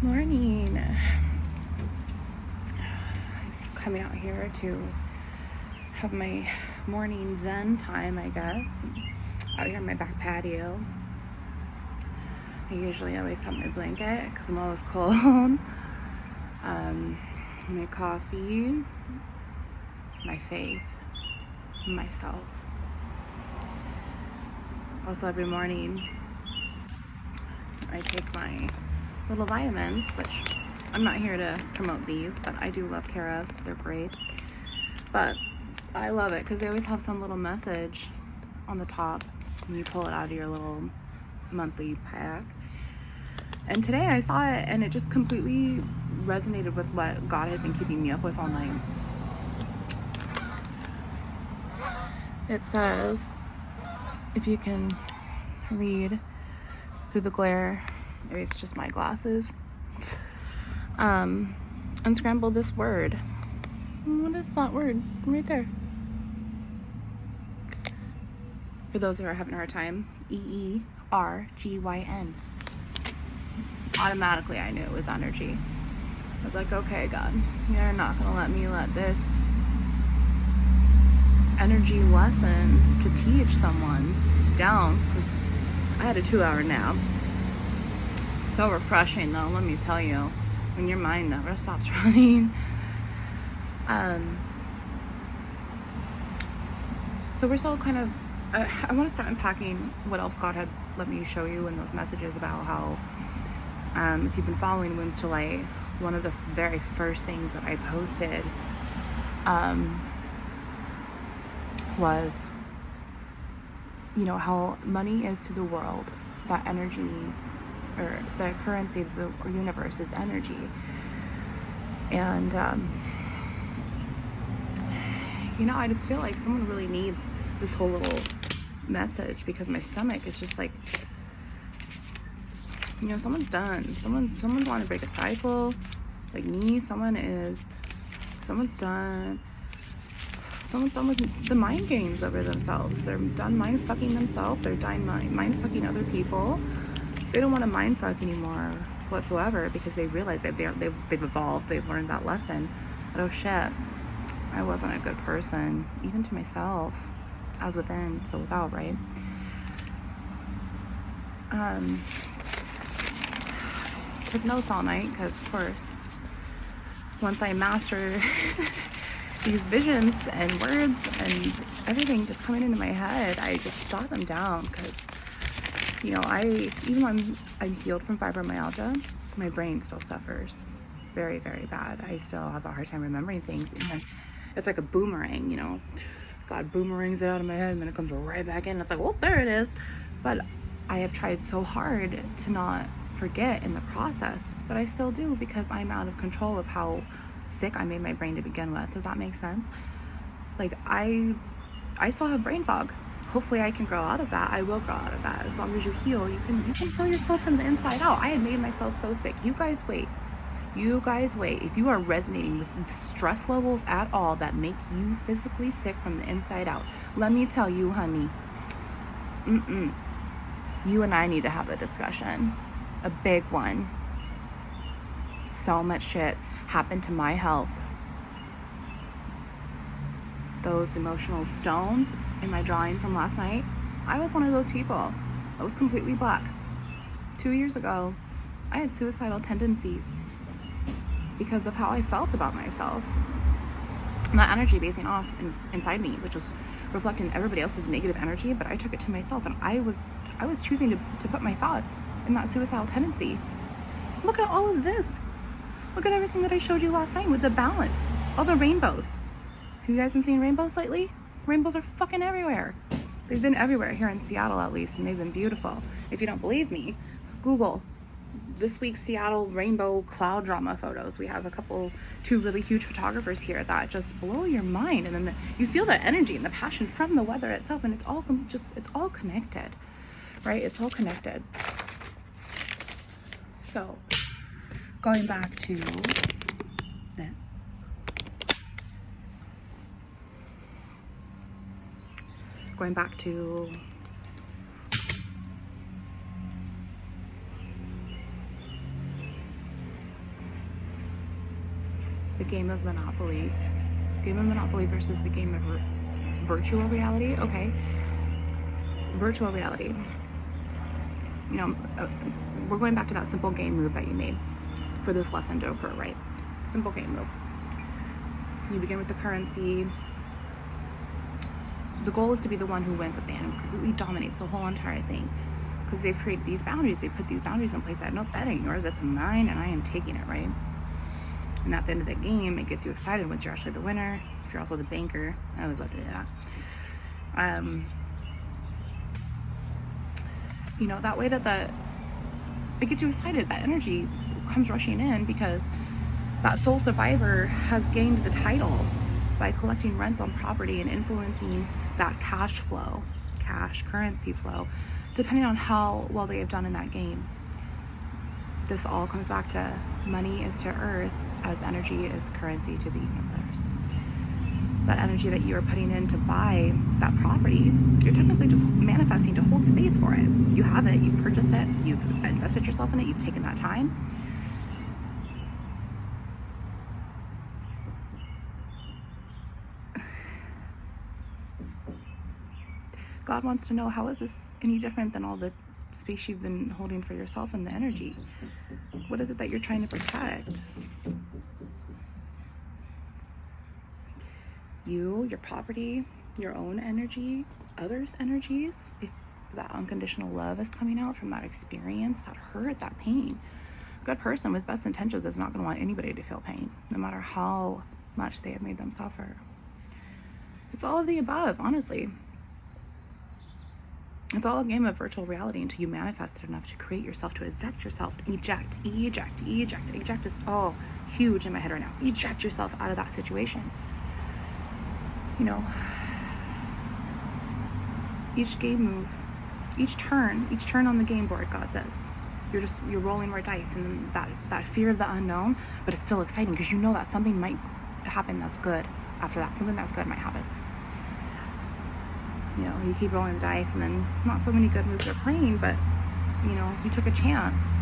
Morning. Coming out here to have my morning zen time, I guess. Out here in my back patio. I usually always have my blanket because I'm always cold. My coffee, my faith, myself. Also every morning I take my little vitamins, which I'm not here to promote these, but I do love Care of. They're great. But I love it because they always have some little message on the top when you pull it out of your little monthly pack. And today I saw it and it just completely resonated with what God had been keeping me up with all night. It says, if you can read through the glare, maybe it's just my glasses, unscramble this word. What is that word? Right there. For those who are having a hard time, EERGYN. Automatically I knew it was energy. I was like, okay, God, you're not gonna let me let this energy lesson to teach someone down, because I had a 2-hour nap. So refreshing though, let me tell you, when your mind never stops running. So we're still kind of, I want to start unpacking what else God had let me show you in those messages about how, if you've been following Wounds to Light, one of the very first things that I posted was, how money is to the world, that energy, or the currency of the universe is energy. And, I just feel like someone really needs this whole little message, because my stomach is just like, someone's done. Someone's wanting to break a cycle. Like me, someone's done. Someone's done with the mind games over themselves. They're done mind fucking themselves. They're done mind fucking other people. They don't want to mind fuck anymore whatsoever, because they realize that they've evolved. They've learned that lesson. But oh shit, I wasn't a good person, even to myself. As within, so without, right? Took notes all night because, of course, once I master these visions and words and everything just coming into my head, I just jot them down because, even when I'm healed from fibromyalgia, my brain still suffers very, very bad. I still have a hard time remembering things. And it's like a boomerang, God boomerangs it out of my head and then it comes right back in. It's like, well, there it is. But I have tried so hard to not forget in the process, but I still do, because I'm out of control of how sick I made my brain to begin with. Does that make sense? Like I still have brain fog. Hopefully I can grow out of that. I will grow out of that. As long as you heal, you can heal yourself from the inside out. I had made myself so sick. You guys wait. If you are resonating with stress levels at all that make you physically sick from the inside out, let me tell you, honey, you and I need to have a discussion. A big one. So much shit happened to my health. Those emotional stones in my drawing from last night, I was one of those people that was completely black. 2 years ago, I had suicidal tendencies because of how I felt about myself. And that energy basing off inside me, which was reflecting everybody else's negative energy, but I took it to myself, and I was choosing to put my thoughts in that suicidal tendency. Look at all of this. Look at everything that I showed you last night with the balance. All the rainbows. Have you guys been seeing rainbows lately? Rainbows are fucking everywhere. They've been everywhere here in Seattle, at least, and they've been beautiful. If you don't believe me, Google this week's Seattle rainbow cloud drama photos. We have 2 really huge photographers here that just blow your mind, and then you feel the energy and the passion from the weather itself, and it's all connected, right? It's all connected. So, going back to this. Going back to the game of Monopoly. Game of Monopoly versus the game of virtual reality. Okay. Virtual reality. You know, we're going back to that simple game move that you made for this lesson to occur, right? Simple game move. You begin with the currency. The goal is to be the one who wins at the end, who completely dominates the whole entire thing. Because they've created these boundaries. They put these boundaries in place that no, that ain't yours, that's mine, and I am taking it, right? And at the end of the game, it gets you excited once you're actually the winner. If you're also the banker, I always love to do that. You know, that way it gets you excited. That energy comes rushing in because that soul survivor has gained the title by collecting rents on property and influencing that cash flow, cash currency flow, depending on how well they have done in that game. This all comes back to money is to earth as energy is currency to the universe. That energy that you are putting in to buy that property, you're technically just manifesting to hold space for it. You have it, you've purchased it, you've invested yourself in it, you've taken that time. God wants to know, how is this any different than all the space you've been holding for yourself and the energy? What is it that you're trying to protect? You, your property, your own energy, others' energies. If that unconditional love is coming out from that experience, that hurt, that pain. A good person with best intentions is not going to want anybody to feel pain, no matter how much they have made them suffer. It's all of the above, honestly. It's all a game of virtual reality until you manifest it enough to create yourself, to eject yourself, eject is all huge in my head right now. Eject yourself out of that situation. You know, each game move, each turn on the game board, God says, you're rolling more dice, and that fear of the unknown, but it's still exciting because you know that something might happen that's good after that. Something that's good might happen. You know, you keep rolling the dice, and then not so many good moves are playing, but, you know, you took a chance.